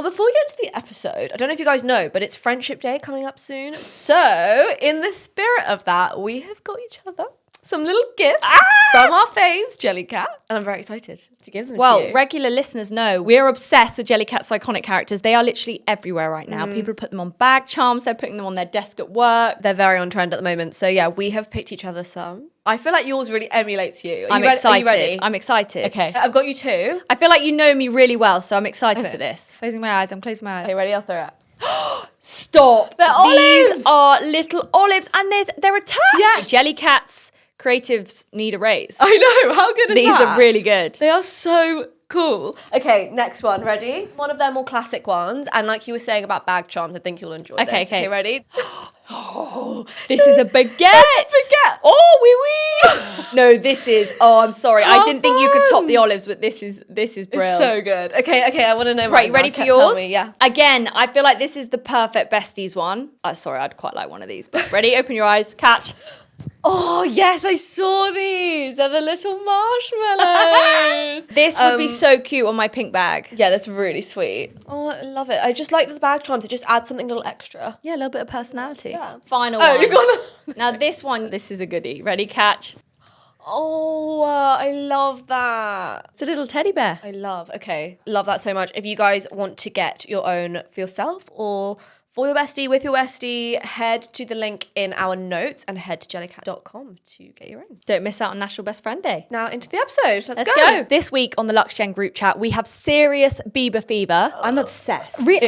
Well, before we get into the episode, I don't know if you guys know, but it's Friendship Day coming up soon. So, in the spirit of that, we have got each other some little gifts from our faves, Jellycat, and I'm very excited to give them to you. Well, regular listeners know we're obsessed with Jellycat's iconic characters. They are literally everywhere right now. People put them on bag charms. They're putting them on their desk at work. They're very on trend at the moment. So, yeah, we have picked each other some. I feel like yours really emulates you. I'm excited. Are you ready? I'm excited. Okay, I've got you two. I feel like you know me really well, so I'm excited for this. Closing my eyes. I'm closing my eyes. Okay, ready? I'll throw it. Stop. They're olives. These are little olives, and they're attached. Yeah. Jellycats creatives need a raise. I know. How good is These that? are really good. They are so cool. Okay, next one. Ready? One of their more classic ones. And like you were saying about bag charms, I think you'll enjoy this. Okay. Ready? This is a baguette. Oh, wee. No, this is. Oh, I'm sorry. I didn't think you could top the olives, but this is brilliant. It's so good. Okay. I want to know. Right, now. ready for Tell yours? me, yeah. Again, I feel like this is the perfect besties one. Sorry, I'd quite like one of these. But ready? Open your eyes. Catch. Oh yes, I saw these. They're the little marshmallows. This would be so cute on my pink bag. Yeah, that's really sweet. Oh, I love it. I just like the bag charms. It just adds something a little extra. Yeah, a little bit of personality. Yeah. Final Oh, one. you're gonna. Now this is a goodie. Ready? Catch. Oh, I love that. It's a little teddy bear. Okay. Love that so much. If you guys want to get your own for yourself or for your bestie, with your bestie, head to the link in our notes and head to jellycat.com to get your own. Don't miss out on National Best Friend Day. Now into the episode. Let's go. This week on the LuxGen group chat, we have serious Bieber fever. I'm obsessed. Really?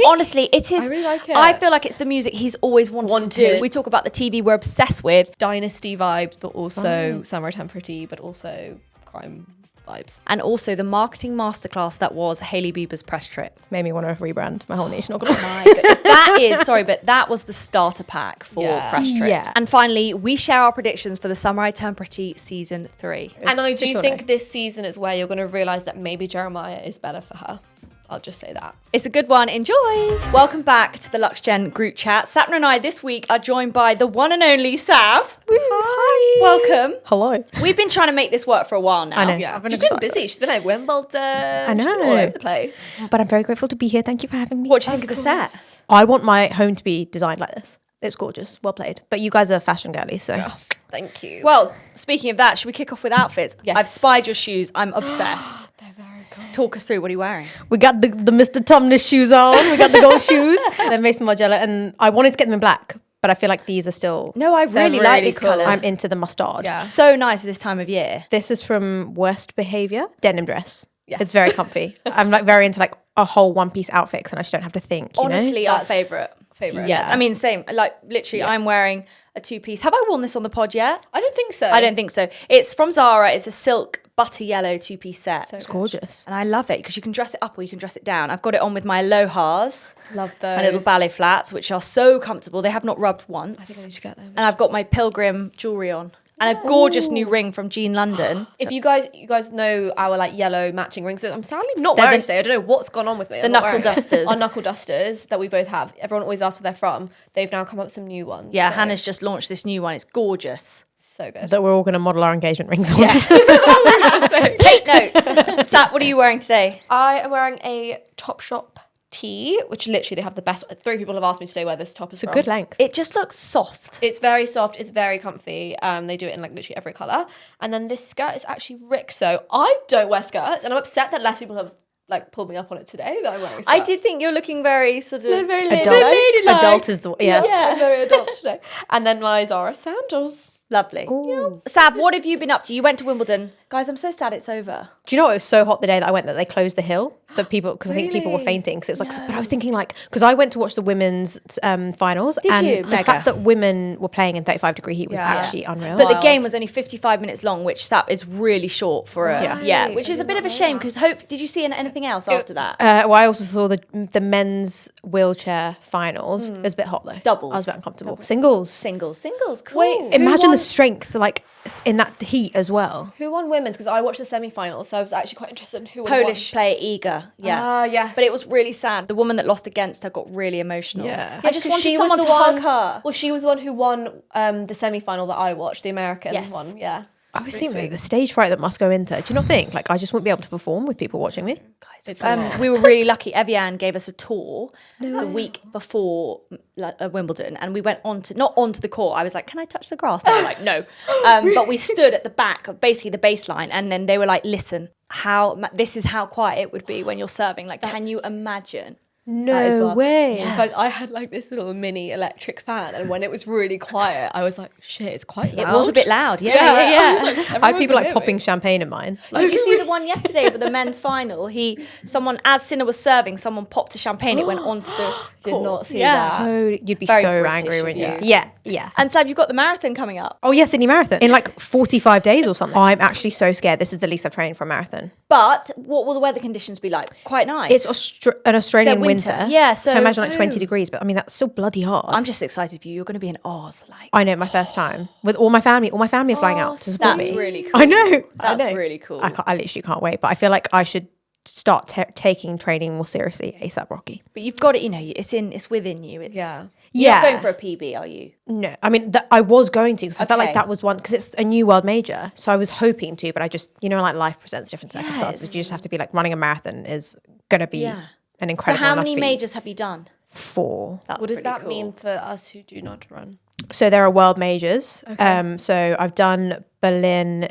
Honestly, it is. I really like it. I feel like it's the music he's always wanted to do. We talk about the TV we're obsessed with. Dynasty vibes, but also Summer Time Pretty, but also crime vibes. And also the marketing masterclass that was Hailey Bieber's press trip. Made me want to rebrand my whole nation. Not gonna lie. That was the starter pack for press trips. Yeah. And finally, we share our predictions for the Summer I Turn Pretty season 3. And I do think this season is where you're going to realise that maybe Jeremiah is better for her. I'll just say that. It's a good one. Enjoy. Welcome back to the LuxGen group chat. Sapna and I this week are joined by the one and only Sav. Hi. Welcome. Hello. We've been trying to make this work for a while now. I know. Yeah, she's been busy. She's been at Wimbledon. I know. She's been all over the place. But I'm very grateful to be here. Thank you for having me. What do you think of the set? I want my home to be designed like this. It's gorgeous. Well played. But you guys are fashion girlies, so. Oh, thank you. Well, speaking of that, should we kick off with outfits? Yes. I've spied your shoes. I'm obsessed. They're very cool. Talk us through. What are you wearing? We got the Mr. Tumnus shoes on. We got the gold shoes. They're Mason Margiela, and I wanted to get them in black, but I feel like these are still... No, I really like really this cool. colour. I'm into the mustard. Yeah. So nice for this time of year. This is from Worst Behaviour. Denim dress. Yes. It's very comfy. I'm like very into like a whole one-piece outfit and I just don't have to think, you know? Honestly, our That's favourite. Yeah. I mean, same. Like, literally, I'm wearing a two-piece. Have I worn this on the pod yet? I don't think so. I don't think so. It's from Zara. It's a silk butter yellow two-piece set. So It's gorgeous. And I love it because you can dress it up or you can dress it down. I've got it on with my Alohas, Love those. my little ballet flats, which are so comfortable. They have not rubbed once. I think I need to get them. And I've got my pilgrim jewellery on. And a gorgeous new ring from Jean London. If you guys know our like yellow matching rings, so I'm sadly not They're wearing the- today. I don't know what's gone on with me. the I'm not knuckle wearing it. dusters. Our knuckle dusters that we both have. Everyone always asks where they're from. They've now come up with some new ones. Yeah, so Hannah's just launched this new one. It's gorgeous. so good. That we're all going to model our engagement rings on. Yes. Take note. Stat, what are you wearing today? I am wearing a Topshop tee, which literally they have the best. 3 people have asked me today where this top is It's a from. good length. It just looks soft. It's very soft. It's very comfy. They do it in like literally every colour. And then this skirt is actually Rick. So I don't wear skirts, and I'm upset that less people have like pulled me up on it today that I'm wearing a skirt. I did think you're looking very sort of... Very Adult. Adult is the... Yes. I'm very adult today. And then my Zara sandals. Lovely. Sav, what have you been up to? You went to Wimbledon. Guys, I'm so sad it's over. Do you know what? It was so hot the day that I went that they closed the hill. That people, because I think people were Really? fainting. Because it was like, but I was thinking like, because I went to watch the women's finals, and you? the Mega. fact that women were playing in 35-degree heat was Yeah. actually unreal. But the Wild. game was only 55 minutes long, which Sap is really short for a... Yeah. which is a bit of a shame because did you see anything else after that? Well, I also saw the men's wheelchair finals. It was a bit hot though. Doubles. I was a bit uncomfortable. Singles. Singles, cool. Wait, Imagine won- the strength like in that heat as well. Who won women's? Because I watched the semi-finals, so I was actually quite interested in who Polish won. player Iga, yeah. Ah, yes. But it was really sad. The woman that lost against her got really emotional. Yeah. I just 'cause wanted she was someone the to one- hug her. Well, she was the one who won the semi-final that I watched, the American Yes. one. Yeah. I always think though, the stage fright that must go into. Do you not think? Like, I just wouldn't be able to perform with people watching me. We were really lucky. Evian gave us a tour the week before Wimbledon, and we went not onto the court. I was like, "Can I touch the grass?" They were like, "No," but we stood at the back of basically the baseline, and then they were like, "Listen, this is how quiet it would be when you're serving. Like, can you imagine?" No way. Yeah. Guys, I had like this little mini electric fan, and when it was really quiet, I was like, shit, it's quite loud. It was a bit loud. Yeah. I had people like popping champagne in mine. Did you see the one yesterday with the men's final? As Sinner was serving, someone popped a champagne. It went onto the Did court. not see that. Oh, you'd be Very so British angry, of wouldn't you? you. Yeah. And Sab, you've got the marathon coming up. Oh yeah, Sydney Marathon in like 45 days or something. I'm actually so scared. This is the least I've trained for a marathon. But what will the weather conditions be like? Quite nice. It's an Australian winter. winter. Yeah, so imagine like 20 degrees, but I mean that's still bloody hard. I'm just excited for you. You're going to be in Oz. Like, I know, my first time with all my family. All my family are flying out to support that's me. really cool. I know. That's I know. really cool. I literally can't wait. But I feel like I should start taking training more seriously ASAP Rocky. But you've got it. It's within you. You're not going for a PB, are you? No, I mean I was going to because I felt like Okay. that was one because it's a new world major, so I was hoping to, but I just like life presents different circumstances. Yes. You just have to be like running a marathon is gonna be an So incredible. how enough many feat. majors have you done? 4. That's What does pretty that cool. mean for us who do not run? So there are world majors. So I've done Berlin.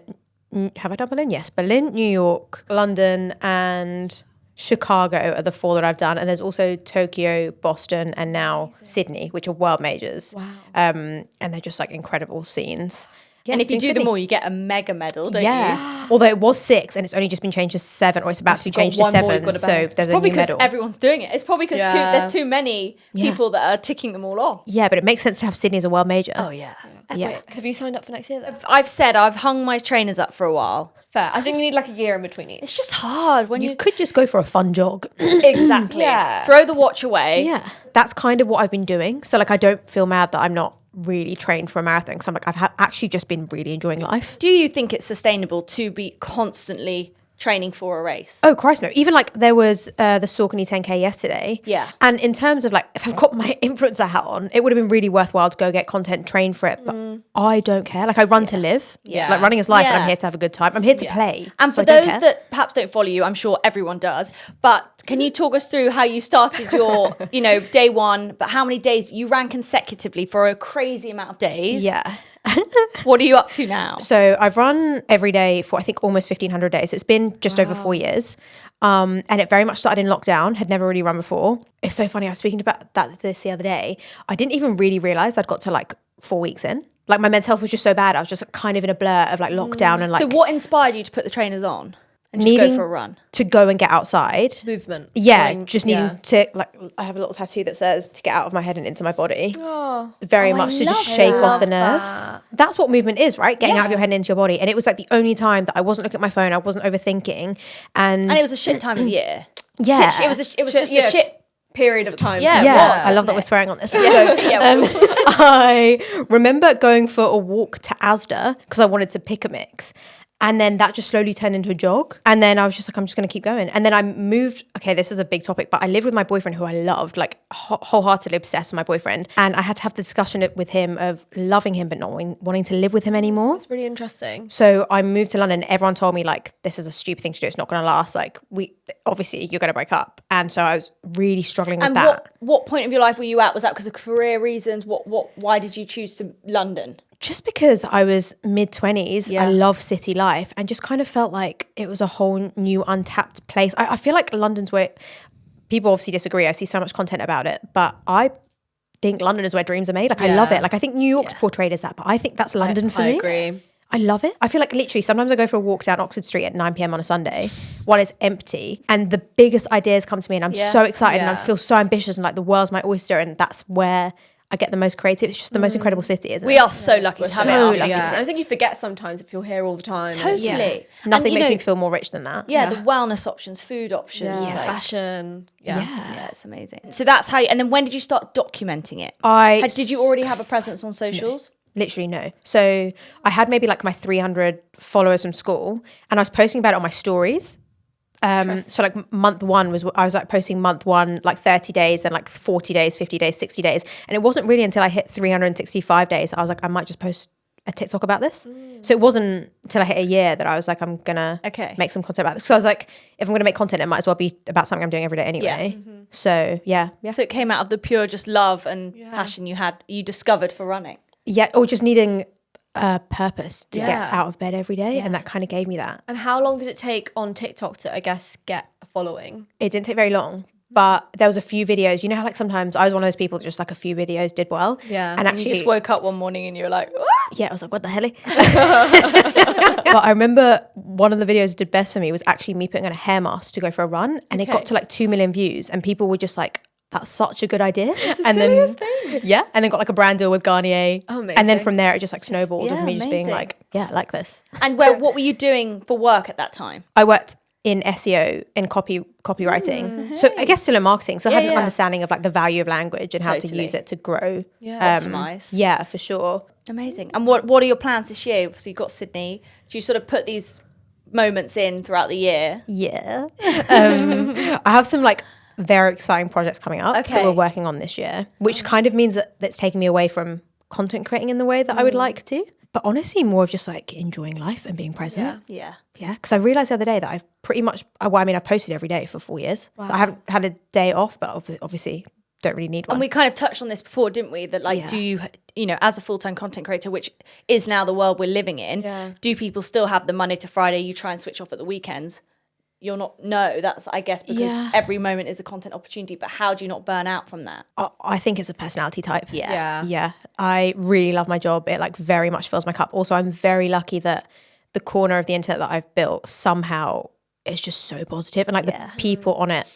Have I done Berlin? Yes, Berlin, New York, London, and Chicago are the 4 that I've done, and there's also Tokyo, Boston, and now Sydney, which are world majors. Wow. And they're just like incredible scenes. Yeah, And if you do Sydney. them all, you get a mega medal, don't you? Yeah. Although it was 6 and it's only just been changed to 7, or it's about to be you've got changed to one more 7. you've got to So bag. there's a Probably new because medal. everyone's doing it. It's probably because Yeah. there's too many people that are ticking them all off. Yeah, but it makes sense to have Sydney as a world major. Oh, yeah. Yeah. Have you signed up for next year though? I've hung my trainers up for a while. Fair. I think you need like a year in between each. It's just hard when You could just go for a fun jog. Exactly. Yeah. Throw the watch away. Yeah, that's kind of what I've been doing. So like, I don't feel mad that I'm not really trained for a marathon because I'm like, I've actually just been really enjoying life. Do you think it's sustainable to be constantly training for a race? Oh Christ, no! Even like there was the Saucony 10K yesterday. Yeah. And in terms of like, if I've got my influencer hat on, it would have been really worthwhile to go get content, train for it. But I don't care. Like I run to live. Yeah. Like running is life, and Yeah. I'm here to have a good time. I'm here to play. And so for I don't those care. that perhaps don't follow you, I'm sure everyone does, but can you talk us through how you started your, day one, but how many days you ran consecutively for a crazy amount of days? Yeah. What are you up to now? So I've run every day for I think almost 1,500 days. So it's been just over 4 years. And it very much started in lockdown, had never really run before. It's so funny. I was speaking about this the other day. I didn't even really realize I'd got to like 4 weeks in. Like my mental health was just so bad. I was just kind of in a blur of like lockdown and like So what inspired you to put the trainers on and just go needing for a run? to go and get outside. Movement. Yeah, Going- just needing to like. I have a little tattoo that says to get out of my head and into my body. Oh. Very much to just love shake that. off the Love nerves. that. That's what movement is, right? Getting out of your head and into your body. And it was like the only time that I wasn't looking at my phone. I wasn't overthinking, and And it was a shit time of year. yeah, It was just Yeah, a shit. period of time. Yeah, for it yeah. was, I love wasn't that we're it? swearing on this. Yeah. I remember going for a walk to Asda because I wanted to pick a mix. And then that just slowly turned into a jog. And then I was just like, I'm just going to keep going. And then I moved. Okay, this is a big topic, but I lived with my boyfriend who I loved, like wholeheartedly obsessed with my boyfriend. And I had to have the discussion with him of loving him, but not wanting to live with him anymore. It's really interesting. So I moved to London. Everyone told me like, this is a stupid thing to do. It's not going to last. Like obviously you're going to break up. And so I was really struggling with And that. what point of your life were you at? Was that because of career reasons? Why did you choose to London? Just because I was mid-20s, Yeah. I love city life and just kind of felt like it was a whole new untapped place. I feel like London's where people obviously disagree. I see so much content about it, but I think London is where dreams are made. Like I love Yeah. it. Like I think New York's portrayed as that, but I think that's London for I me. agree. I love it. I feel like literally sometimes I go for a walk down Oxford Street at 9 p.m. on a Sunday while it's empty and the biggest ideas come to me and I'm so excited and I Yeah. feel so ambitious and like the world's my oyster and that's where I get the most creative. It's just the most incredible city, isn't We it? are so lucky to have it. so at our lucky. fingertips. Yeah. And I think you forget sometimes if you're here all the time. Totally. Yeah. And, Nothing you makes know, me feel more rich than that. Yeah, the wellness options, food options. Yeah. like- Fashion. Yeah. Yeah, it's amazing. So that's how. And then when did you start documenting it? Did you already have a presence on socials? Literally no. So I had maybe like my 300 followers from school and I was posting about it on my stories. So like month one I was like posting month one, like 30 days and like 40 days, 50 days, 60 days. And it wasn't really until I hit 365 days, I was like, I might just post a TikTok about this. So it wasn't until I hit a year that I was like, I'm gonna make some content about this. Because I was like, if I'm gonna make content, it might as well be about something I'm doing every day anyway. So yeah. So it came out of the pure just love and passion you discovered for running. Yeah, or just needing a purpose to get Yeah. out of bed every day, and that kind of gave me that. And how long did it take on TikTok to, I guess, get a following? It didn't take very long, but there was a few videos. You know how like sometimes I was one of those people that just like a few videos did well. Yeah. And You actually, just woke up one morning and you were like, "What?" yeah, I was like, what the hell? But I remember one of the videos that did best for me was actually me putting on a hair mask to go for a run, and it got to like 2 million views, and people were just like, that's such a good idea. It's the and silliest then, thing. yeah, and then got like a brand deal with Garnier. Oh, and then amazing. from there, it just like snowballed of me just being amazing. like, yeah, I like this. And what were you doing for work at that time? I worked in SEO and copywriting. So I guess still in marketing. So I had an understanding of like the value of language and how to use it to grow. Optimize. Yeah, for sure. Amazing. And what are your plans this year? So you've got Sydney. Do you sort of put these moments in throughout the year? Yeah. I have some like very exciting projects coming up that we're working on this year, which kind of means that that's taking me away from content creating in the way that I would like to. But honestly, more of just like enjoying life and being present. Yeah. Yeah, because I realised the other day that I've pretty much, well, I mean, I've posted every day for 4 years. Wow. I haven't had a day off, but obviously don't really need one. And we kind of touched on this before, didn't we? That like, do you know, as a full-time content creator, which is now the world we're living in, do people still have the Monday to Friday, you try and switch off at the weekends? You're not, no, that's, I guess, because every moment is a content opportunity, but how do you not burn out from that? I think it's a personality type. Yeah. Yeah. I really love my job. It like very much fills my cup. Also, I'm very lucky that the corner of the internet that I've built somehow is just so positive, and like the people on it.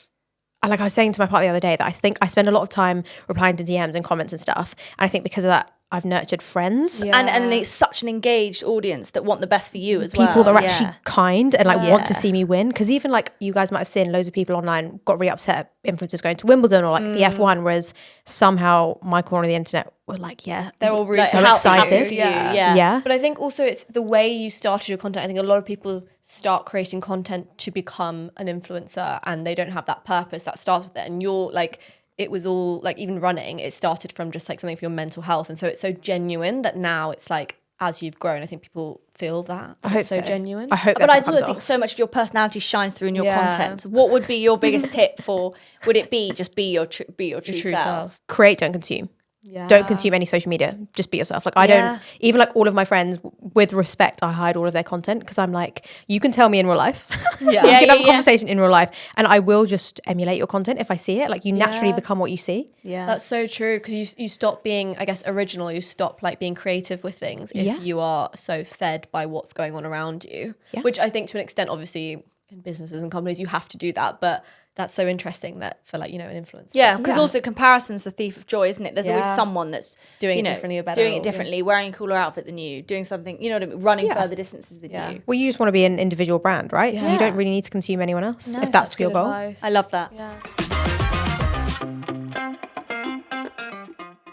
Like I was saying to my partner the other day that I think I spend a lot of time replying to DMs and comments and stuff. And I think because of that, I've nurtured friends. And it's such an engaged audience that want the best for you as well. People that are actually kind and like want to see me win. Because even like you guys might have seen loads of people online got really upset at influencers going to Wimbledon or like the F1, whereas somehow my corner of the internet were like, they're all really so excited. Yeah. But I think also it's the way you started your content. I think a lot of people start creating content to become an influencer and they don't have that purpose that starts with it. And you're like, it was all like, even running, it started from just like something for your mental health. And so it's so genuine that now it's like, as you've grown, I think people feel that. I hope it's so genuine. I hope But I do do think so much of your personality shines through in your content. What would be your biggest tip for, would it be just be your true self? Create, don't consume. Yeah. Don't consume any social media. Just be yourself. Like I don't, even like all of my friends, with respect, I hide all of their content because I'm like, you can tell me in real life. You can have a conversation in real life and I will just emulate your content if I see it. Like you naturally become what you see. Yeah, that's so true because you stop being, I guess, original. You stop like being creative with things if you are so fed by what's going on around you. Which I think to an extent, obviously, in businesses and companies, you have to do that. But that's so interesting that for like, you know, an influencer. Yeah, because also comparison's the thief of joy, isn't it? There's always someone that's doing it differently or better. Doing it differently, wearing a cooler outfit than you, doing something, you know what I mean, running further distances than you. Well, you just want to be an individual brand, right? So you don't really need to consume anyone else if that's your goal. Advice. I love that. Yeah.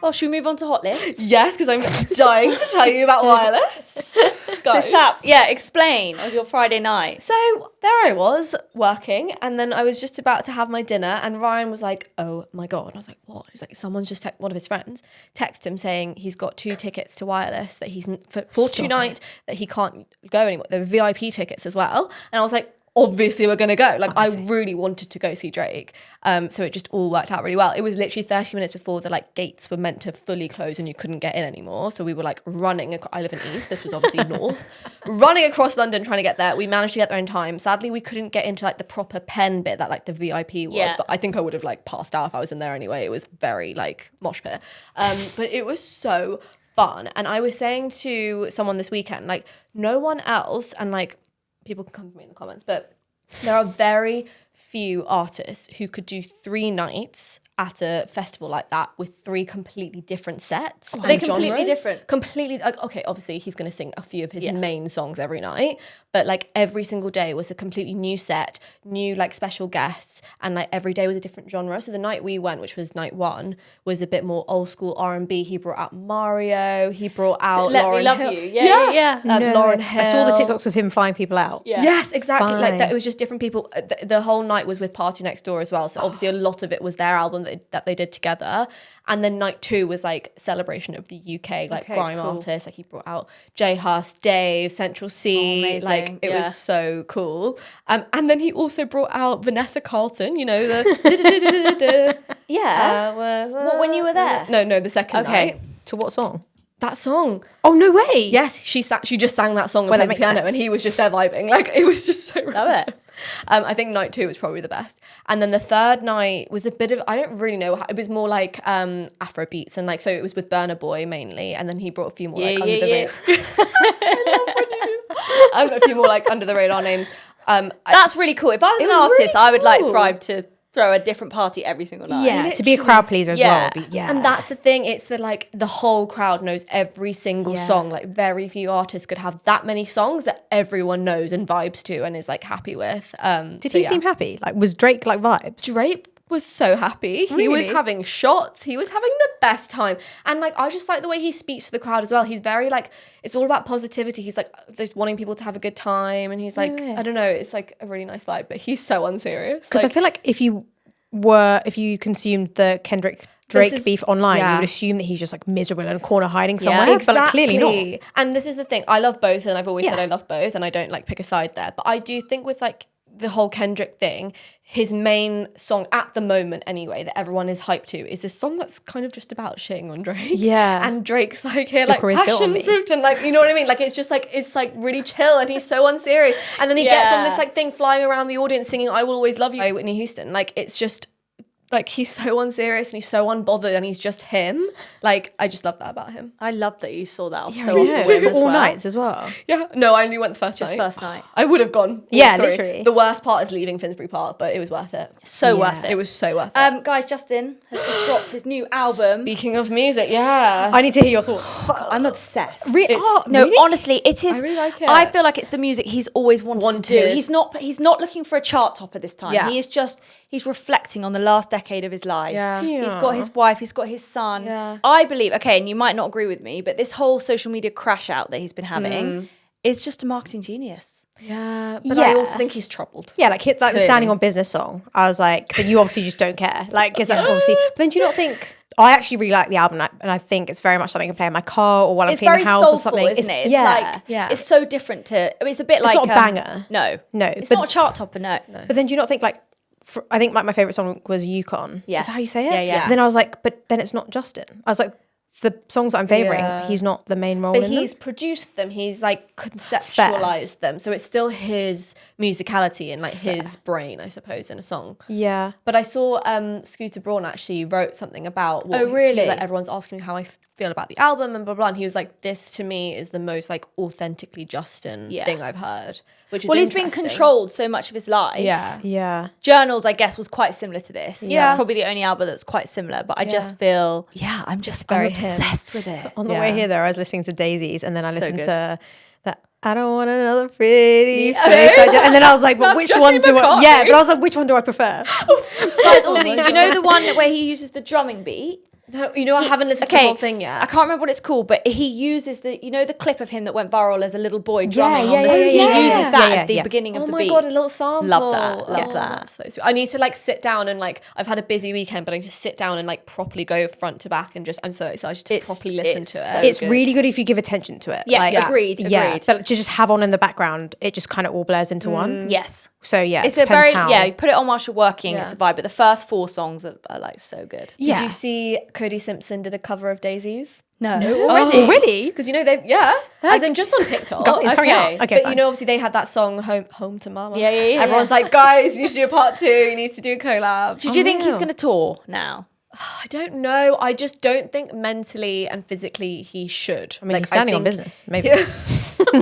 Well, should we move on to Hot List? Yes, because I'm dying to tell you about wireless. So Sap, explain of your Friday night. So there I was working, and then I was just about to have my dinner, and Ryan was like, "Oh my god!" And I was like, "What?" He's like, "Someone's just one of his friends texted him saying he's got 2 tickets to wireless that he's for tonight that he can't go anymore. They're VIP tickets as well." And I was like, obviously we're going to go. Like I really wanted to go see Drake. So it just all worked out really well. It was literally 30 minutes before the like gates were meant to fully close and you couldn't get in anymore. So we were like running. I live in East. This was obviously North. Running across London trying to get there. We managed to get there in time. Sadly, we couldn't get into like the proper pen bit that like the VIP was. But I think I would have like passed out if I was in there anyway. It was very like mosh pit. But it was so fun. And I was saying to someone this weekend, like no one else, and like people can come to me in the comments, but there are very few artists who could do 3 nights at a festival like that with 3 completely different sets. They're completely different. Completely, like, okay, obviously he's going to sing a few of his main songs every night, but like every single day was a completely new set, new like special guests, and like every day was a different genre. So the night we went, which was night 1, was a bit more old school R&B. He brought out Mario, he brought out Let Lauryn Me Love Hill. You. Yeah. Lauryn Hill. I saw the TikToks of him flying people out. Yes, exactly. Fine. Like that, it was just different people. The whole whole night was with Party Next Door as well. So obviously a lot of it was their album that they did together. And then night 2 was like celebration of the UK, like grime artists. Like he brought out J Hus, Dave, Central C. Like it was so cool. And then he also brought out Vanessa Carlton, you know, the when you were there? No, the second night. To what song? That song. Oh, no way. Yes, she just sang that song and played the piano, and he was just there vibing. Like it was just so random. Love it. I think night 2 was probably the best, and then the third night was a bit of, I don't really know, it was more like Afro beats, and like, so it was with Burna Boy mainly, and then he brought a few more like under the radar. A few more like under the radar names. That's really cool. If I was an artist, really I would like cool. thrive to throw a different party every single night. Yeah, to be a crowd pleaser as well. And that's the thing, it's the whole crowd knows every single song. Like very few artists could have that many songs that everyone knows and vibes to and is like happy with. Did he seem happy? Like, was Drake like vibes? Drake was so happy. Really? He was having shots. He was having the best time. And like, I just like the way he speaks to the crowd as well. He's very like, it's all about positivity. He's like just wanting people to have a good time. And he's like, I don't know, it's like a really nice vibe, but he's so unserious. Because I feel like if you consumed the Kendrick Drake beef online, you would assume that he's just like miserable in a corner hiding somewhere. Exactly. But like, clearly not. And this is the thing. I love both, and I've always said I love both, and I don't like pick a side there. But I do think with like the whole Kendrick thing, his main song at the moment anyway that everyone is hyped to is this song that's kind of just about shitting on Drake. Yeah. And Drake's like here like career's built on passion me. fruit, and like, you know what I mean? Like it's just like, it's like really chill, and he's so unserious. And then he gets on this like thing flying around the audience singing I Will Always Love You by Whitney Houston. Like it's just like, he's so unserious and he's so unbothered and he's just him. Like, I just love that about him. I love that you saw that on Yeah, so really often too. as All well. nights as well. Yeah. No, I only went the first night. Just first night. I would have gone all Yeah, three. literally. The worst part is leaving Finsbury Park, but it was worth it. So worth it. It was so worth it. Guys, Justin has just dropped his new album. Speaking of music, yeah. I need to hear your thoughts. I'm obsessed. Really? No, Really? honestly, it is. I really like it. I feel like it's the music he's always wanted to do. He's not looking for a chart topper this time. Yeah. He is just, he's reflecting on the last decade of his life. Yeah. He's got his wife, he's got his son. Yeah. I believe, okay, and you might not agree with me, but this whole social media crash out that he's been having is just a marketing genius. Yeah. But Yeah. I also think he's troubled. Yeah, like the Standing on Business song. I was like, but you obviously just don't care. Like, because obviously, but then do you not think? I actually really like the album, and I think it's very much something I can play in my car or while I'm It's cleaning very the house soulful, or something. isn't it? It's yeah, like, it's so different to, I mean, it's a bit like. not a banger. No. No, It's but- not a chart topper, no. But then do you not think like? I think like my favorite song was Yukon. Yes. Is that how you say it? Yeah, yeah. But then I was like, but then it's not Justin. I was like, the songs that I'm favoring, Yeah. he's not the main role But in he's them. produced them. He's like conceptualized them. So it's still his musicality and like his brain, I suppose, in a song. Yeah. But I saw Scooter Braun actually wrote something about what Oh, he really? was like, everyone's asking me how I feel about the album and blah, blah, and he was like, this to me is the most like authentically Justin thing I've heard, which is Well, he's been interesting. controlled so much of his life. Yeah. Yeah. Journals, I guess, was quite similar to this. Yeah. That's probably the only album that's quite similar. But I just feel, I'm very obsessed with it. On the Yeah. way here, there, I was listening to Daisies, and then I listened good. to that. I don't want another pretty Yeah. face. And then I was like, but That's which Jesse one do I? McCartney. Yeah, but I was like, which one do I prefer? But also, do you know the one where he uses the drumming beat? No, you know, I haven't listened to the whole thing yet. I can't remember what it's called, but he uses the clip of him that went viral as a little boy drumming yeah, on the yeah, He yeah. uses that Yeah, as the yeah. beginning of Oh the my beat. god, a little sample. Love that, love that. That's so sweet. I need to like sit down and like, I've had a busy weekend, but I need to sit down and like properly go front to back and just, I'm so excited to properly listen to it. It's really good if you give attention to it. Yes, agreed. Yeah, but to just have on in the background, it just kind of all blurs into one. Yes. So yeah, It's it a very, depends how. you put it on whilst you're working, it's a vibe. But the first 4 songs are like so good. Did you see Cody Simpson did a cover of Daisies? No. Already? Because you know as in just on TikTok. Guys, hurry up. Okay, but fine. you know, obviously they had that song Home to Mama. Yeah. Everyone's like, guys, you need to do a part 2. You need to do a collab. Do you think he's going to tour now? I don't know. I just don't think mentally and physically he should. I mean, he's standing on business. Maybe.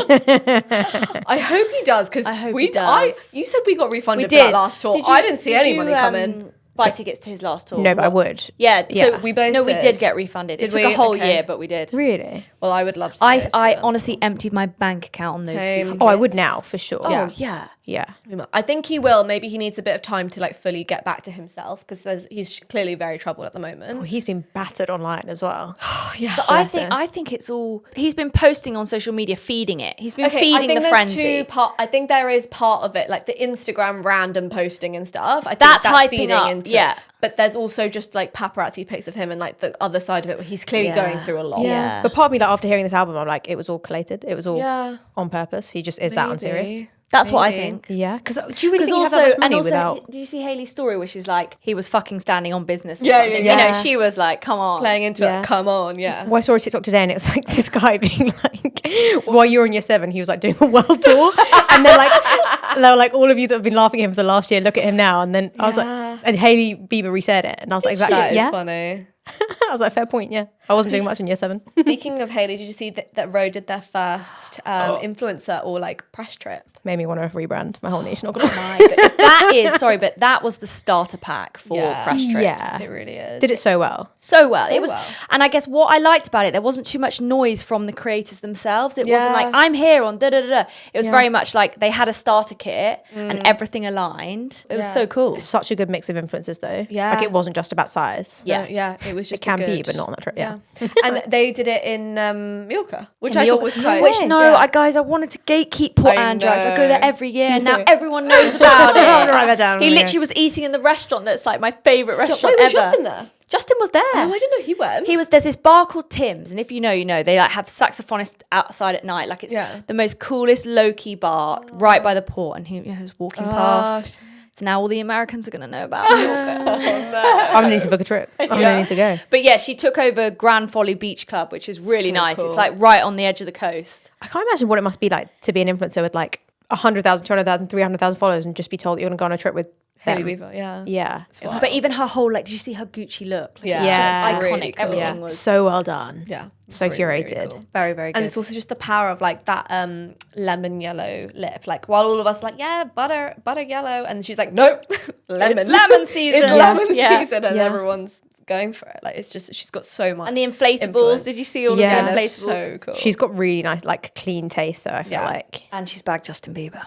I hope he does because I hope he does. You said we got refunded We for that did. last tour. Did you- I didn't see did any you, money come in. buy tickets to his last tour. No, but I would. Yeah, so Yeah. We both No, we did. did get refunded. Did It took we? a whole Okay. year, but we did. Really? Well, I would love to. I honestly emptied my bank account on those two Same. tickets. Oh, I would now for sure. Oh, yeah. Yeah. I think he will. Maybe he needs a bit of time to like fully get back to himself because he's clearly very troubled at the moment. Well, he's been battered online as well. Yeah. But I think it's all. He's been posting on social media, feeding it. He's been I feeding think the there's frenzy. I think there is part of it, like the Instagram random posting and stuff. I think That's that's hyping feeding up, into yeah. it. But there's also just like paparazzi pics of him and like the other side of it where he's clearly Yeah. going through a lot. Yeah. But part of me, like after hearing this album, I'm like, it was all collated. It was all Yeah. on purpose. He just is that unserious. That's what I Maybe. think. Yeah. Because do you really think Because you have also, that much money and also, without? did you see Hailey's story where she's like, he was fucking standing on business or Yeah, something? yeah, You yeah. know, she was like, come on. Playing into Yeah. it. Come on, yeah. Well, I saw a TikTok today and it was like this guy being like, while you were in year 7, he was like doing a world tour. And they're like, all of you that have been laughing at him for the last year, look at him now. And then I was like, and Hailey Bieber resaid it. And I was like, exactly, That is yeah. funny. I was like, fair point, yeah. I wasn't doing much in year 7. Speaking of Hailey, did you see that Roe did their first influencer or like press trip? Made me want to rebrand my whole niche, not gonna lie. But that was the starter pack for press trips. Yeah. It really is. Did it so well. So well. So It was, well. and I guess what I liked about it, there wasn't too much noise from the creators themselves. It wasn't like, I'm here on da da da da. It was very much like they had a starter kit and everything aligned. It was Yeah. so cool. Such a good mix of influences though. Yeah. Like it wasn't just about size. Yeah. Yeah, it was just It can a be, good- but not on that trip. Yeah. And they did it in Mallorca, which In I thought Mallorca. was No quite. way. Which guys, I wanted to gatekeep Port I Andrews. I know. go there every year, and now everyone knows about it. I'll have to write that down. He Yeah. literally was eating in the restaurant that's like my favourite restaurant Wait, was ever. Justin there? Justin was there. Oh, I didn't know he went. There's this bar called Tim's, and if you know, you know. They like have saxophonists outside at night. Like it's the most coolest low-key bar right by the port, and he was walking past. So now all the Americans are going to know about Mallorca. I'm gonna need to book a trip. I'm gonna need to go. But yeah, she took over Grand Folly Beach Club, which is really So nice. cool. It's like right on the edge of the coast. I can't imagine what it must be like to be an influencer with like 100,000, 200,000, 300,000 followers and just be told that you're gonna go on a trip with Hailey them. Bieber, yeah. Yeah. wild. But even her whole, like, did you see her Gucci look? Like, Yeah. it was Yeah. just Really iconic. cool. Everything Yeah. was So well done. Yeah. So Really, really curated. cool. very, very good. And it's also just the power of like that lemon yellow lip. Like while all of us are like, yeah, butter yellow. And she's like, nope, lemon. It's lemon season. It's lemon Yeah. season. And Yeah. everyone's going for it. Like it's just, she's got so much. And the inflatables. influence. Did you see all Yeah. of the they're inflatables? so cool. She's got really nice, like clean taste though, I feel Yeah. like. And she's bagged Justin Bieber.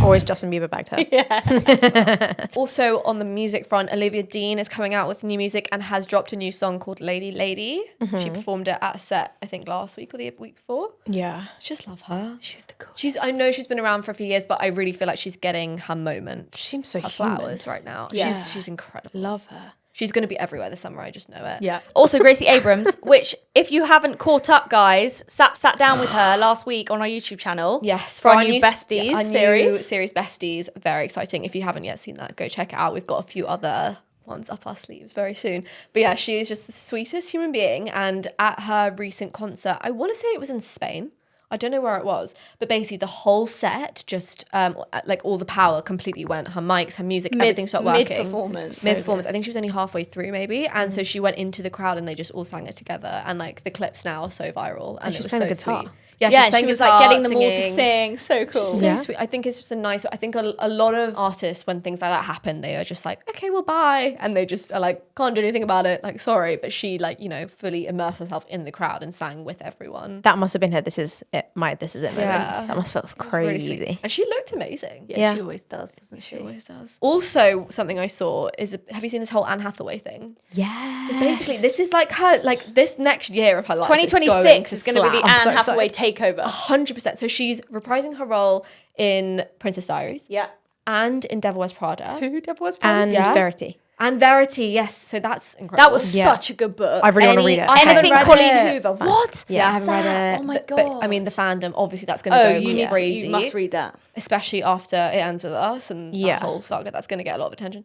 Always Justin Bieber bagged her. Also on the music front, Olivia Dean is coming out with new music and has dropped a new song called Lady Lady. She performed it at a set, I think last week or the week before. Yeah. I just love her. She's the coolest. I know she's been around for a few years, but I really feel like she's getting her moment. She seems so her human. flowers right now. Yeah. She's incredible. Love her. She's going to be everywhere this summer. I just know it. Yeah. Also, Gracie Abrams, which if you haven't caught up, guys, sat down with her last week on our YouTube channel. Yes, for our new Besties our series. new series Besties. Very exciting. If you haven't yet seen that, go check it out. We've got a few other ones up our sleeves very soon. But yeah, she is just the sweetest human being. And at her recent concert, I want to say it was in Spain. I don't know where it was, but basically the whole set just like all the power completely went. Her mics, her music, everything stopped working. Mid-performance. Mid-performance. I think she was only halfway through maybe. And so she went into the crowd and they just all sang it together. And like the clips now are so viral. And she's it was playing so the guitar. sweet. Yeah, she's and playing she was guitar, like getting them all to singing. sing. So cool. So Yeah. sweet. I think it's just a nice. I think a lot of artists, when things like that happen, they are just like, okay, well, bye, and they just are like, can't do anything about it. Like, sorry, but she like fully immersed herself in the crowd and sang with everyone. That must have been her. This is it moment. Yeah. That must have felt Really crazy. sweet. And she looked amazing. Yeah, Yeah. she always does, doesn't she? She always does. Also, something I saw is, have you seen this whole Anne Hathaway thing? Yeah. Basically, this is like her, like this next year of her life. 2026 is going to be the slap. Anne so Hathaway takeover. 100%. So she's reprising her role in Princess Diaries Yeah. and in Devil Wears Prada. Who Devil was And Yeah. Verity. And Verity, yes. So that's incredible. That was Yeah. such a good book. I really want to read it. I haven't Anything read Colleen it. Hoover. What? Yeah, I haven't read Sad. it. Oh my But God. I mean, the fandom, obviously, that's going to Oh, go you need crazy. you must read that. Especially after it ends with us and Yeah. that whole saga. That's going to get a lot of attention.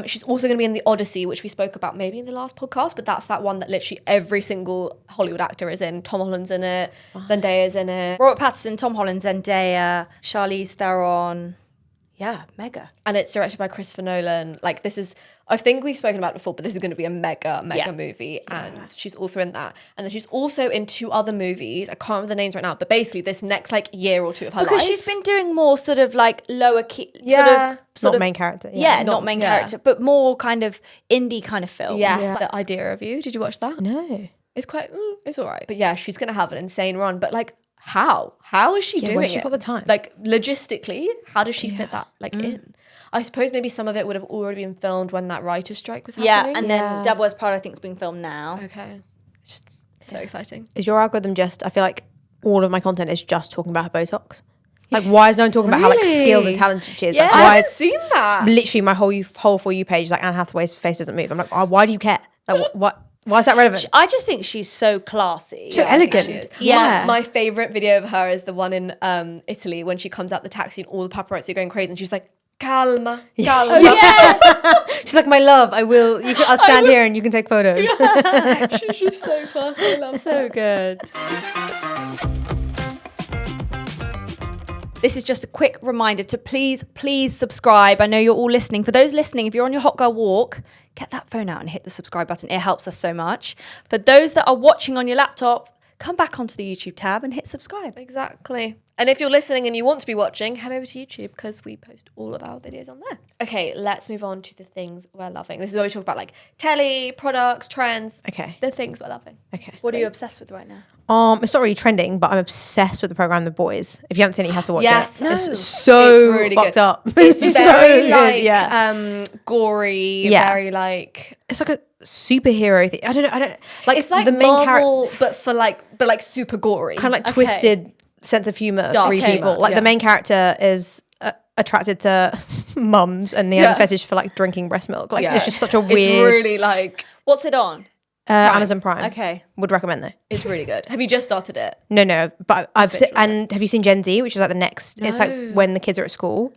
She's also going to be in The Odyssey, which we spoke about maybe in the last podcast, but that's that one that literally every single Hollywood actor is in. Tom Holland's in it. Zendaya's in it. Robert Pattinson, Tom Holland, Zendaya, Charlize Theron. Yeah, mega. And it's directed by Christopher Nolan. Like, this is I think we've spoken about it before, but this is going to be a mega Yeah. movie, and she's also in that, and then she's also in 2 other movies. I can't remember the names right now, but basically this next like year or 2 of her Because life, she's been doing more sort of like lower key, Yeah. sort Not of main character. yeah, not main yeah. character, but more kind of indie kind of films. yes, The Idea of You. Did you watch that? No. It's quite, it's all right. But yeah, she's going to have an insane run. But like, how? How is she doing where's she it? got the time? Like, logistically, how does she fit that like in? I suppose maybe some of it would have already been filmed when that writer's strike was Yeah, happening. and then Devil Wears Prada I think is being filmed now. Okay. It's just so exciting. Is your algorithm just, I feel like all of my content is just talking about her Botox. Like, why is no one talking about how like skilled and talented she is? Like, I why haven't is seen that. literally my whole For You page is like Anne Hathaway's face doesn't move? I'm like, oh, why do you care? Like, what? Why is that relevant? I just think she's so classy. So I think elegant. she is. Yeah. My favourite video of her is the one in Italy when she comes out the taxi and all the paparazzi are going crazy and she's like, calma, calma. She's like, my love, I'll stand here and you can take photos. She's just so classy. I love her. So good. This is just a quick reminder to please subscribe. I know you're all listening. For those listening, if you're on your hot girl walk, get that phone out and hit the subscribe button. It helps us so much. For those that are watching on your laptop, come back onto the YouTube tab and hit subscribe. Exactly. And if you're listening and you want to be watching, head over to YouTube because we post all of our videos on there. Okay, let's move on to the things we're loving. This is where we talk about like telly, products, trends. Okay. The things we're loving. Okay. What are you obsessed with right now? It's not really trending, but I'm obsessed with the program The Boys. If you haven't seen it, you have to watch Yes. it. No. It's so It's really fucked good. up. It's so very good, like yeah. gory, Yeah. very like It's like a superhero thing. I don't like it's like the main Marvel but like super gory. kind of like Okay. twisted sense of humor Dark for humor, people. Like yeah. the main character is attracted to mums and he has Yeah. a fetish for like drinking breast milk. Like Yeah. it's just such a It's weird really like What's it on? Amazon Prime. Okay. Would recommend though. it's really good. Have you just started it? No, but I've seen, and have you seen Gen Z, which is like the next? It's like when the kids are at school,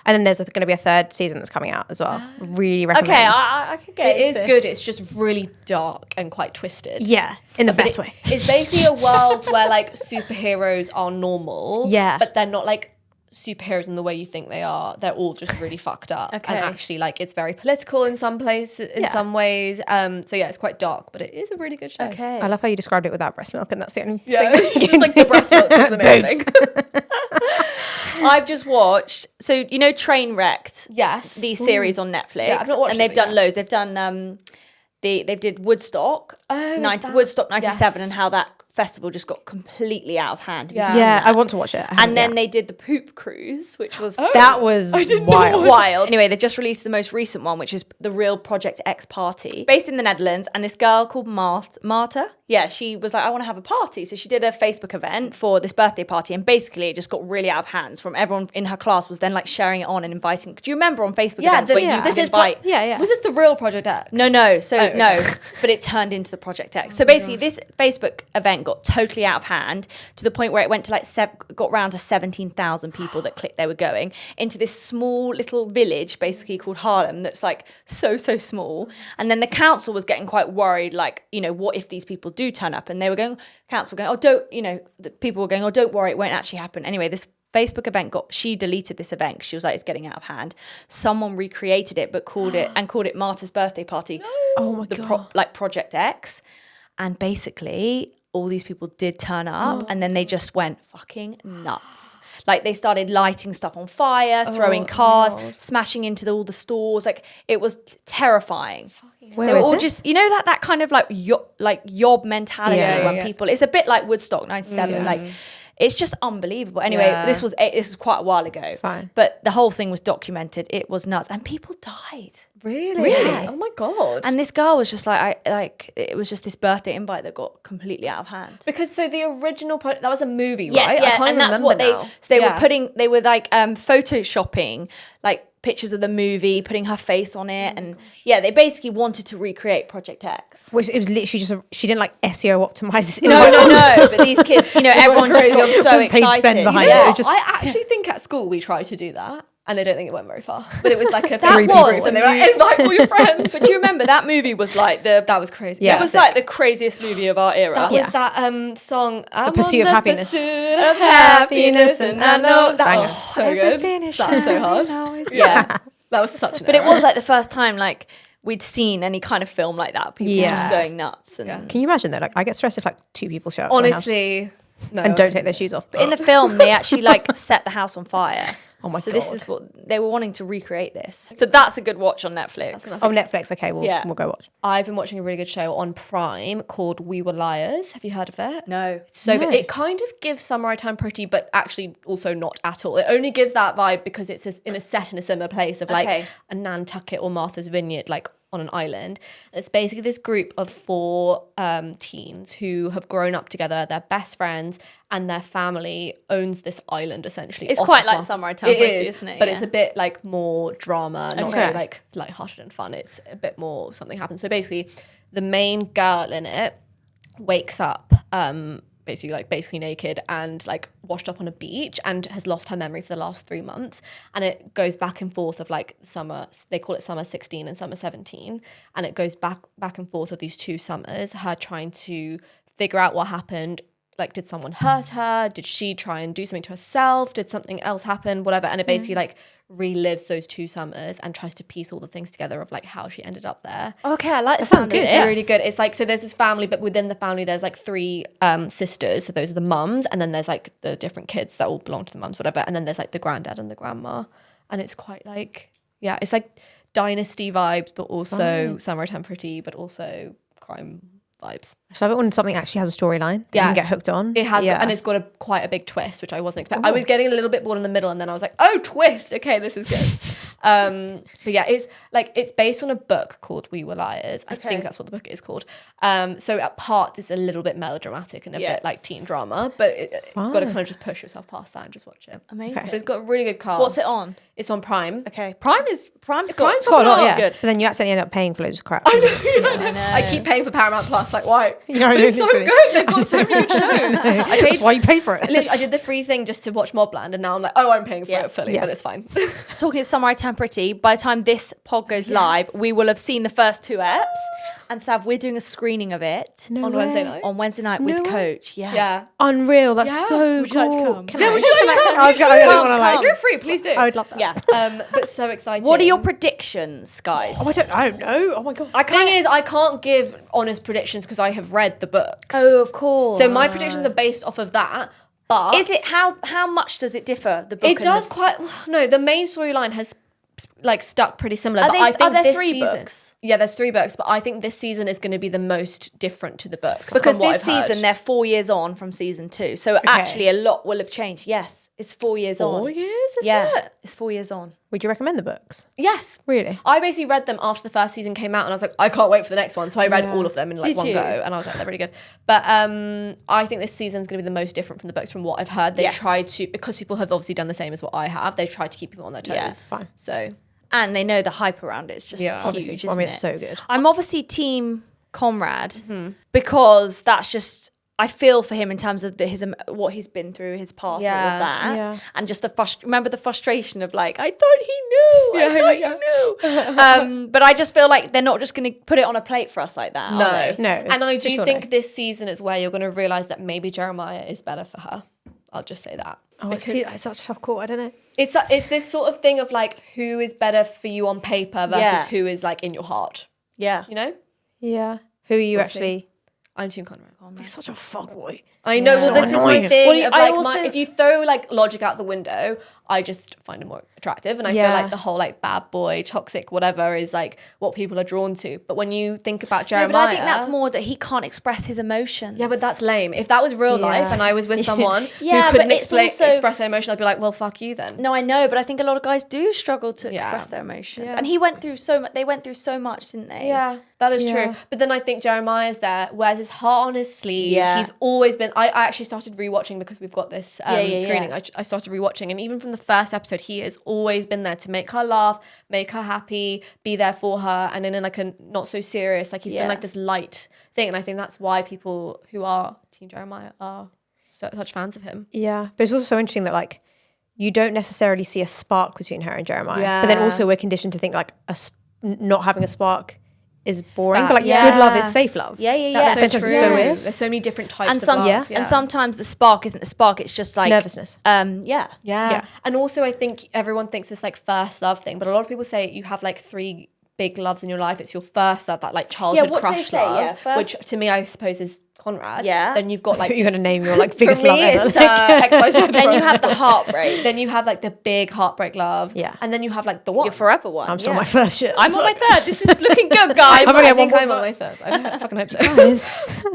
and then there's going to be a 3rd season that's coming out as well. Really recommend. Okay, I can get It is into good. this. It's just really dark and quite twisted. Yeah, in the best way. It's basically a world where like superheroes are normal. Yeah. But they're not like superheroes in the way you think they are. They're all just really fucked up. Okay. And actually like it's very political in some places, in Yeah. some ways. So yeah, it's quite dark, but it is a really good show. Okay. I love how you described it without breast milk, and that's the only Yeah, thing. it's just like the breast milk is the main thing. I've just watched, so you know Trainwrecked? Yes. The series on Netflix. Yeah, I've not watched and they've it done yet. loads. They've done they did Woodstock, Woodstock 97, Yes. and how that festival just got completely out of hand. Have you Yeah. seen Yeah, that? I want to watch it. I haven't And then yet. they did the Poop Cruise, which was that was wild. wild. Anyway, they've just released the most recent one, which is the Real Project X Party, based in the Netherlands. And this girl called Marta, yeah, she was like, I want to have a party. So she did a Facebook event for this birthday party. And basically it just got really out of hands from everyone in her class was then like sharing it on and inviting. Do you remember on Facebook events where you this could is invite? Was this the real Project X? No. So okay. no, but it turned into the Project X. So basically, this Facebook event got totally out of hand to the point where it went to like got round to 17,000 people that clicked they were going into this small little village, basically called Harlem. That's like so small. And then the council was getting quite worried, like, you know, what if these people do turn up? And they were going, council were going, oh, don't, you know, the people were going, oh, don't worry, it won't actually happen. Anyway, this Facebook event she deleted this event 'cause she was like, it's getting out of hand. Someone recreated it, but called it Marta's birthday party. Oh my God. Like Project X. And basically all these people did turn up and then they just went fucking nuts. Like they started lighting stuff on fire, throwing cars, smashing into all the stores. Like it was terrifying. Where They were is all it? just, you know, that kind of like yob mentality Yeah. when Yeah. people, it's a bit like Woodstock 97. Like it's just unbelievable. Anyway, Yeah. this was quite a while ago. Fine. But the whole thing was documented. It was nuts. And people died. Really? Really? Oh my God. And this girl was just it was just this birthday invite that got completely out of hand. Because so the original project, that was a movie, Yes, right? yeah, I can't and that's remember what now. they were like photoshopping like pictures of the movie, putting her face on it, and yeah, they basically wanted to recreate Project X. Which it was literally just she didn't like SEO optimize this. No, but these kids, you know, everyone just got so Paid spend excited. behind Yeah. it. It just- I actually think at school we tried to do that. And I don't think it went very far. But it was like a That Facebook was group the and they were like, invite all your friends. But do you remember that movie was like That was crazy. Yeah. it was like the craziest movie of our era. That Yeah. was that song, I'm Pursuit on of the Happiness. Pursuit of happiness, and I know that Banger. was so good. That was so hard. Yeah. That was such an But it error. was like the first time, like we'd seen any kind of film like that. People Yeah. just going nuts. And Can you imagine that? Like, I get stressed if like 2 people show up to my house Honestly, no. and don't take their shoes off. in the film, they actually like set the house on fire. Oh my So God. this is what they were wanting to recreate this. So that's a good watch on Netflix. Oh, Netflix. Okay, Yeah. we'll go watch. I've been watching a really good show on Prime called We Were Liars. Have you heard of it? No. So No. good. It kind of gives Summer I Turned Pretty, but actually also not at all. It only gives that vibe because it's in a similar place of like Okay. a Nantucket or Martha's Vineyard, like on an island. And it's basically this group of 4 teens who have grown up together. They're best friends, and their family owns this island essentially. It's off quite of like Martha's- Summer I Turned Pretty, isn't it? But Yeah. it's a bit like more drama, not so Okay. like lighthearted and fun. It's a bit more something happens. So basically, the main girl in it wakes up basically naked and like washed up on a beach and has lost her memory for the last 3 months, and it goes back and forth of like summer, they call it summer 16 and summer 17, and it goes back and forth of these 2 summers, her trying to figure out what happened. Like, did someone hurt her? Did she try and do something to herself? Did something else happen? Whatever. And it basically like relives those 2 summers and tries to piece all the things together of like how she ended up there. Okay, I like the sounds sound good. of It's this. It's really good. It's like, so there's this family, but within the family, there's like 3 sisters. So those are the mums. And then there's like the different kids that all belong to the mums, whatever. And then there's like the granddad and the grandma. And it's quite like, yeah, it's like dynasty vibes, but also Summer I Turned Pretty, but also crime vibes. So I love it when something actually has a storyline that you can get hooked on. It has, Yeah. and it's got quite a big twist, which I wasn't expecting. I was getting a little bit bored in the middle, and then I was like, "Oh, twist! Okay, this is good." But yeah, it's based on a book called We Were Liars. I think that's what the book is called. So at parts, it's a little bit melodramatic and a bit like teen drama, but you've got to kind of just push yourself past that and just watch it. Amazing. But it's got a really good cast. What's it on? It's on Prime. Okay, Prime's Prime's got It's got a lot, Oh, yeah. good. But then you accidentally end up paying for loads of crap. I keep paying for Paramount Plus. Like, why? Yeah, But it's so literally. good. They've got so many shows. I paid That's why you pay for it. Literally, I did the free thing just to watch Mobland, and now I'm like, oh, I'm paying for it fully, Yeah. but it's fine. Talking of Summer I Turned Pretty, by the time this pod goes live, we will have seen the first 2 eps. And Sav, we're doing a screening of it On Wednesday night. on Wednesday night with Coach. Yeah. Yeah. Unreal. That's Yeah. so Would you like to cool. come? Can Yeah, I? would you like to come? I was You gonna- I should. don't wanna, like- If you're free, please do. I would love that. Yeah. But so exciting. What are your predictions, guys? Oh, I don't know. Oh my God. Thing is, I can't give honest predictions because I have read the books. Oh, of course. So my predictions are based off of that. But Is it how much does it differ? The book. it and does the- quite no. The main storyline has like stuck pretty similar. Are But they- I think are there this 3 season, books? yeah, there's 3 books. But I think this season is going to be the most different to the books Because from what this I've heard. season they're 4 years on from season 2, so actually a lot will have changed. Yes, it's 4 years on. 4 years, is Yeah, it? it's 4 years on. Would you recommend the books? Yes. Really? I basically read them after the first season came out, and I was like, I can't wait for the next one. So I read all of them in like Did one you? go, and I was like, they're really good. But I think this season's going to be the most different from the books from what I've heard. They Yes. tried to, because people have obviously done the same as what I have, they've tried to keep people on their toes. Yeah. Fine. So And they know the hype around it. It's just Yeah. huge, Obviously. isn't I mean, it? it's so good. I'm obviously team Conrad because that's just I feel for him in terms of what he's been through, his past, and all of Yeah, that, yeah. and just remember the frustration of like I thought he knew, I thought he knew, but I just feel like they're not just going to put it on a plate for us like that. are they? No. And I for do sure think no. this season is where you're going to realise that maybe Jeremiah is better for her. I'll just say that. Oh, it's such a tough call. I don't know. It's this sort of thing of like, who is better for you on paper versus Yeah. who is like in your heart, Yeah, you know? Yeah. Who are you We'll actually? I'm Team Conrad. He's such a fuckboy. I know. Well, So this is annoying. my thing. Well, of I like, also- if you throw like logic out the window, I just find him more attractive, and I feel Yeah. like the whole like bad boy, toxic, whatever is like what people are drawn to. But when you think about no, Jeremiah, but I think that's more that he can't express his emotions. Yeah, but that's lame. If that was real life Yeah. and I was with someone Yeah, who couldn't but it's also- express their emotion, I'd be like, well, fuck you then. No, I know, but I think a lot of guys do struggle to Yeah. express their emotions, Yeah. and he went through so much. They went through so much, didn't they? Yeah, that is Yeah. true. But then I think Jeremiah's there, wears his heart on his sleeve. Yeah. He's always been. I actually started rewatching because we've got this screening. yeah. I started rewatching, and even from the first episode, he has always been there to make her laugh, make her happy, be there for her, and then in like a not so serious, like he's been Yeah. like this light thing, and I think that's why people who are Team Jeremiah are such fans of him. Yeah. But it's also so interesting that like you don't necessarily see a spark between her and Jeremiah. Yeah. But then also we're conditioned to think like not having a spark is boring. That- But like yeah. good love is safe love. Yeah, yeah, That's yeah. so sentence true. is so weird. There's so many different types And of some, love. and sometimes the spark isn't the spark. It's just like Nervousness. Yeah. Yeah. And also I think everyone thinks this like first love thing, but a lot of people say you have like 3 big loves in your life. It's your first love, that like childhood what do they crush say? love, Yeah, which to me I suppose is Conrad. Yeah. Then you've got like You're gonna name your like for biggest me love ever. it's XYZ. Then you have the heartbreak. Then you have like the big heartbreak love. Yeah. And then you have like the one. Your forever one. I'm still on my first shit. I'm on my third. This is looking good, guys. I've only I had think one I'm more- on my third. I fucking hope so. Guys,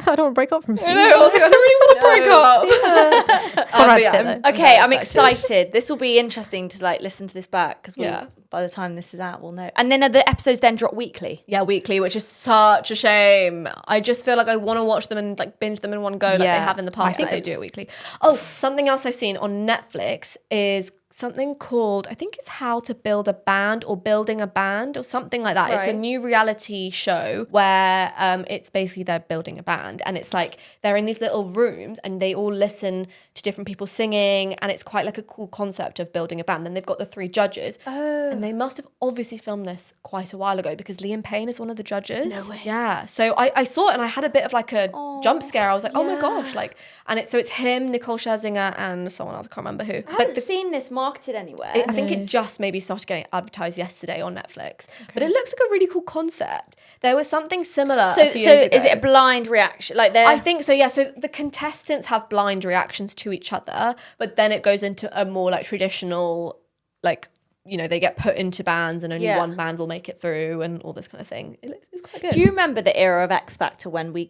I don't want to break up from Steve. I was like, I don't really want to break up. Conrad's but fit, I'm though. Okay, very I'm excited. This will be interesting to like listen to this back because Yeah. by the time this is out, we'll know. And then the episodes then drop weekly. Yeah, weekly, which is such a shame. I just feel like I want to watch them and like binge them in one go, like they Yeah. have in the past, but they do it weekly. Oh, something else I've seen on Netflix is something called, I think it's How to Build a Band or Building a Band or something like that. It's a Right. new reality show where it's basically they're building a band, and it's like they're in these little rooms and they all listen to different people singing, and it's quite like a cool concept of building a band. Then they've got the 3 judges, and they must have obviously filmed this quite a while ago because Liam Payne is one of the judges. No way. Yeah, so I saw it and I had a bit of like a jump scare. I was like, oh my gosh, like, and it's him, Nicole Scherzinger, and someone else, I can't remember who. I haven't seen this marketed anywhere. I think it just maybe started getting advertised yesterday on Netflix. But it looks like a really cool concept. There was something similar so a few years ago. is it a blind reaction? Like they're I think so, yeah. So the contestants have blind reactions to each other, but then it goes into a more like traditional, like, you know, they get put into bands and only one band will make it through and all this kind of thing. It's quite good. Do you remember the era of X Factor when we,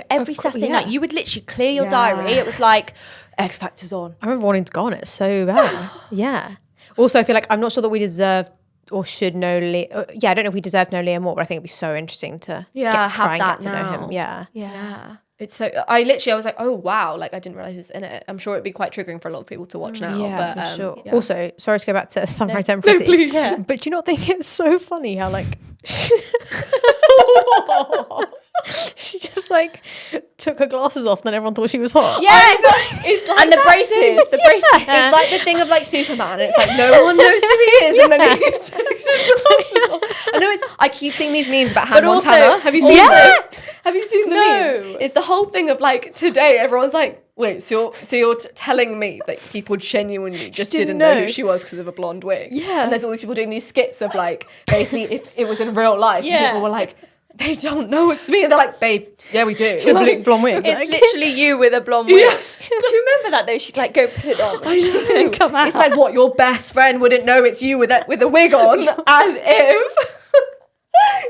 every Saturday yeah. night you would literally clear your diary. It was like X Factor's on. I remember wanting to go on it so bad. Yeah. Also, I feel like I'm not sure that we deserve or should know Liam. Yeah, I don't know if we deserve to know Liam more, but I think it'd be so interesting to have try and that get to know now. him. Yeah. Yeah. It's so, I was like, oh wow, like I didn't realize he was in it. I'm sure it'd be quite triggering for a lot of people to watch now. Yeah, but for sure. yeah. Also, sorry to go back to Samurai Temperity. please. Yeah. But do you not think it's so funny how like she just like took her glasses off and then everyone thought she was hot? Yeah, it's like and the that braces, thing. the braces. It's like the thing of like Superman, and it's like no one knows who he is, and then he takes his glasses off. I know I keep seeing these memes about Hannah also- Montana. Have you seen them? Have you seen the No. memes? It's the whole thing of like today, everyone's like, wait, so you're telling me that people genuinely just didn't know who she was because of a blonde wig? Yeah. And there's all these people doing these skits of like, basically, if it was in real life, and people were like, they don't know it's me. And they're like, babe, yeah, we do. With a big blonde wig. It's like. literally you with a blonde wig. Do you remember that though? She'd like go put it on and come out. It's like what your best friend wouldn't know it's you with a wig on, as if.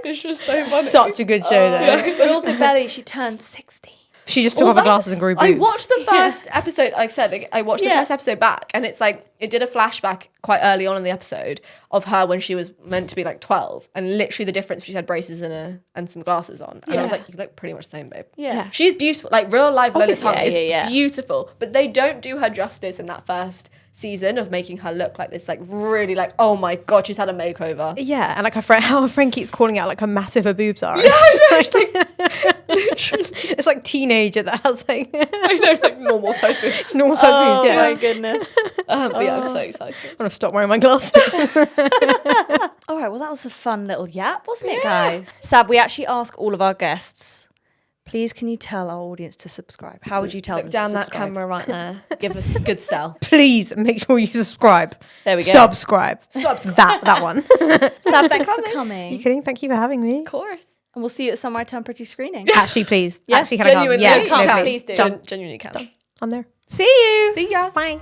It's just so funny. Such a good show though. But also Belly, she turned 16. She just took off her glasses and grew boobs. I watched the first episode. Like I said, I watched the first episode back, and it's like it did a flashback quite early on in the episode of her when she was meant to be like 12, and literally the difference. She had braces and some glasses on, and I was like, you look pretty much the same, babe. Yeah. She's beautiful. Like real life Lola Obviously. Tongue is Yeah. beautiful, but they don't do her justice in that first season of making her look like this, like really like, oh my god, she's had a makeover. Yeah, and like how her friend keeps calling out like how massive her boobs are. Yeah, it's like literally. It's like teenager that has like I know, like normal size boobs. normal size boobs. Yeah, my goodness. But yeah, I'm so excited. I'm gonna stop wearing my glasses. All right, well, that was a fun little yap, wasn't it, guys? Sab, we actually ask all of our guests, please can you tell our audience to subscribe? How would you tell them Look down to that subscribe? camera right there. Give us a good sell. Please make sure you subscribe. There we go. Subscribe. That one. Sab, thanks for coming. You kidding? Thank you for having me. Of course. And we'll see you at Sunrise Turn Pretty screening. Actually, please. Yeah, Actually, can I come? Genuinely, Yeah, you can. no, Please do. Done. Genuinely can. I'm there. See you. See ya. Bye.